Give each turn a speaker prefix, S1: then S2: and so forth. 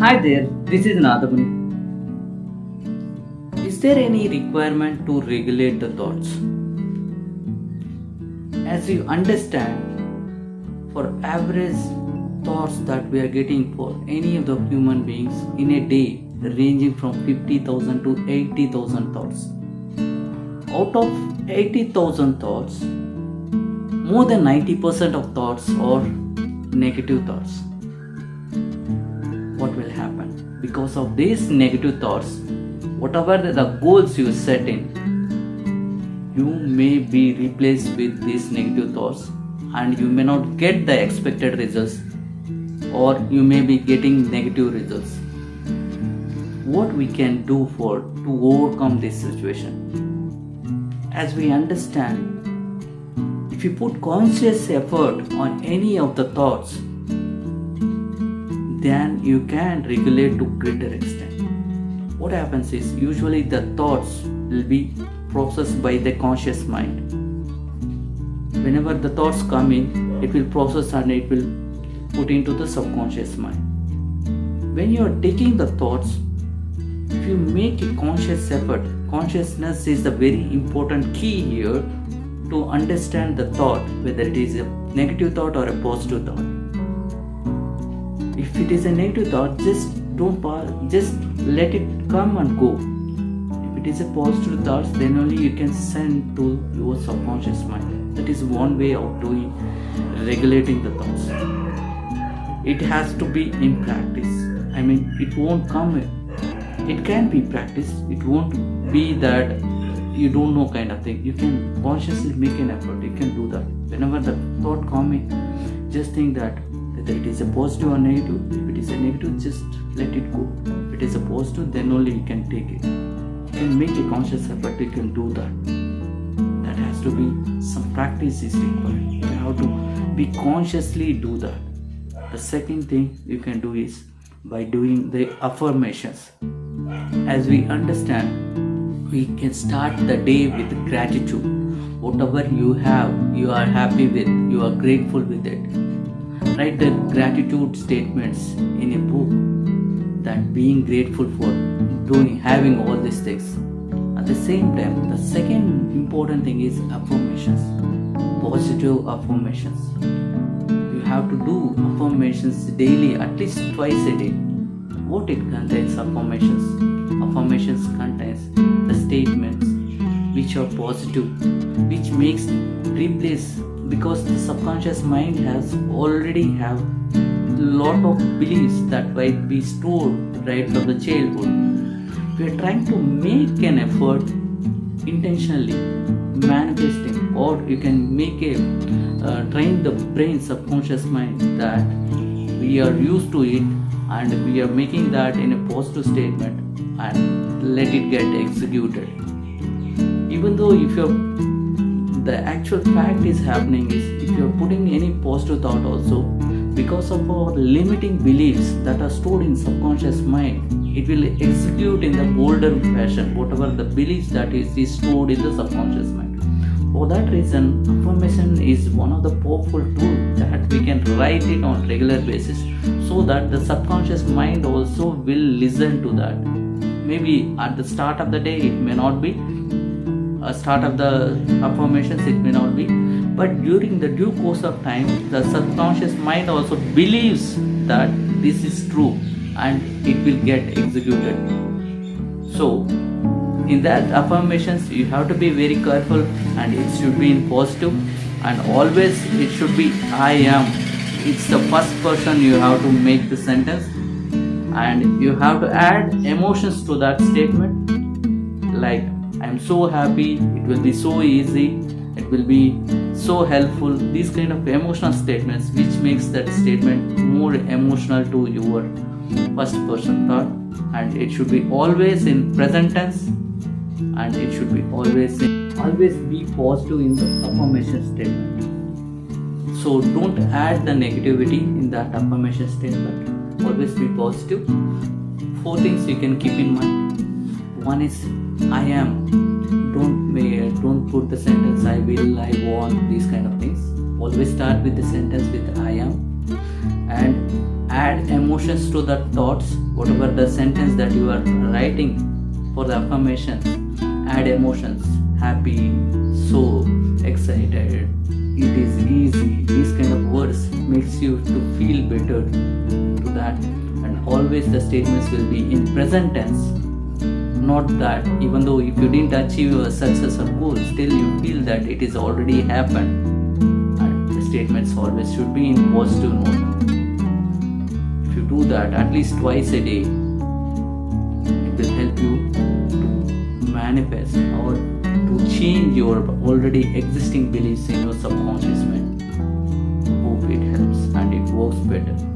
S1: Hi there, this is Nadamani. Is there any requirement to regulate the thoughts? As you understand, for average thoughts that we are getting for any of the human beings in a day, ranging from 50,000 to 80,000 thoughts. Out of 80,000 thoughts, more than 90% of thoughts are negative thoughts. What will happen? Because of these negative thoughts, whatever the goals you set in, you may be replaced with these negative thoughts and you may not get the expected results, or you may be getting negative results. What we can do to overcome this situation? As we understand, if you put conscious effort on any of the thoughts, then you can regulate to greater extent. What happens is, usually the thoughts will be processed by the conscious mind. Whenever the thoughts come in, it will process and it will put into the subconscious mind. When you are taking the thoughts, if you make a conscious effort, consciousness is the very important key here to understand the thought, whether it is a negative thought or a positive thought. If it is a negative thought, just let it come and go. If it is a positive thought, then only you can send to your subconscious mind. That is one way of regulating the thoughts. It has to be in practice. It won't come. It can be practiced. It won't be that you don't know kind of thing. You can consciously make an effort. You can do that. Whenever the thought comes in, just think that whether it is a positive or negative. If it is a negative, just let it go. If it is a positive, then only you can take it. You can make a conscious effort. You can do that. That has to be some practice is required. You have to be consciously do that. The second thing you can do is by doing the affirmations. As we understand, we can start the day with gratitude. Whatever you have, you are happy with, you are grateful with it. Write the gratitude statements in a book, that being grateful for having all these things. At the same time, the second important thing is affirmations, positive affirmations. You have to do affirmations daily, at least twice a day. What it contains? Affirmations contains the statements which are positive, which makes replace, because the subconscious mind has already have lot of beliefs that might be stored right from the childhood. We are trying to make an effort intentionally manifesting, or you can make train the brain subconscious mind that we are used to it and we are making that in a positive statement and let it get executed. Even though if the actual fact is happening is, if you are putting any positive thought also, because of our limiting beliefs that are stored in subconscious mind, it will execute in the older fashion whatever the beliefs that is stored in the subconscious mind. For that reason, affirmation is one of the powerful tools that we can write it on regular basis, so that the subconscious mind also will listen to that. Maybe at the start of the day it may not be, a start of the affirmations it may not be, but during the due course of time, the subconscious mind also believes that this is true and it will get executed. So in that affirmations, you have to be very careful, and it should be in positive, and always it should be I am. It's the first person you have to make the sentence, and you have to add emotions to that statement, like I'm so happy, it will be so easy, it will be so helpful. These kind of emotional statements which makes that statement more emotional to your first person thought, and it should be always in present tense, and it should be always be positive in the affirmation statement. So don't add the negativity in that affirmation statement. Always be positive. 4 things you can keep in mind. One is I am. Don't put the sentence I will, I want, these kind of things. Always start with the sentence with I am. And add emotions to the thoughts, whatever the sentence that you are writing for the affirmations. Add emotions, happy, so excited, it is easy. These kind of words makes you to feel better to that. And always the statements will be in present tense, not that even though if you didn't achieve your success or goal, still you feel that it is already happened. And the statements always should be in positive note. If you do that at least twice a day, it will help you to manifest or to change your already existing beliefs in your subconscious mind. Hope it helps and it works better.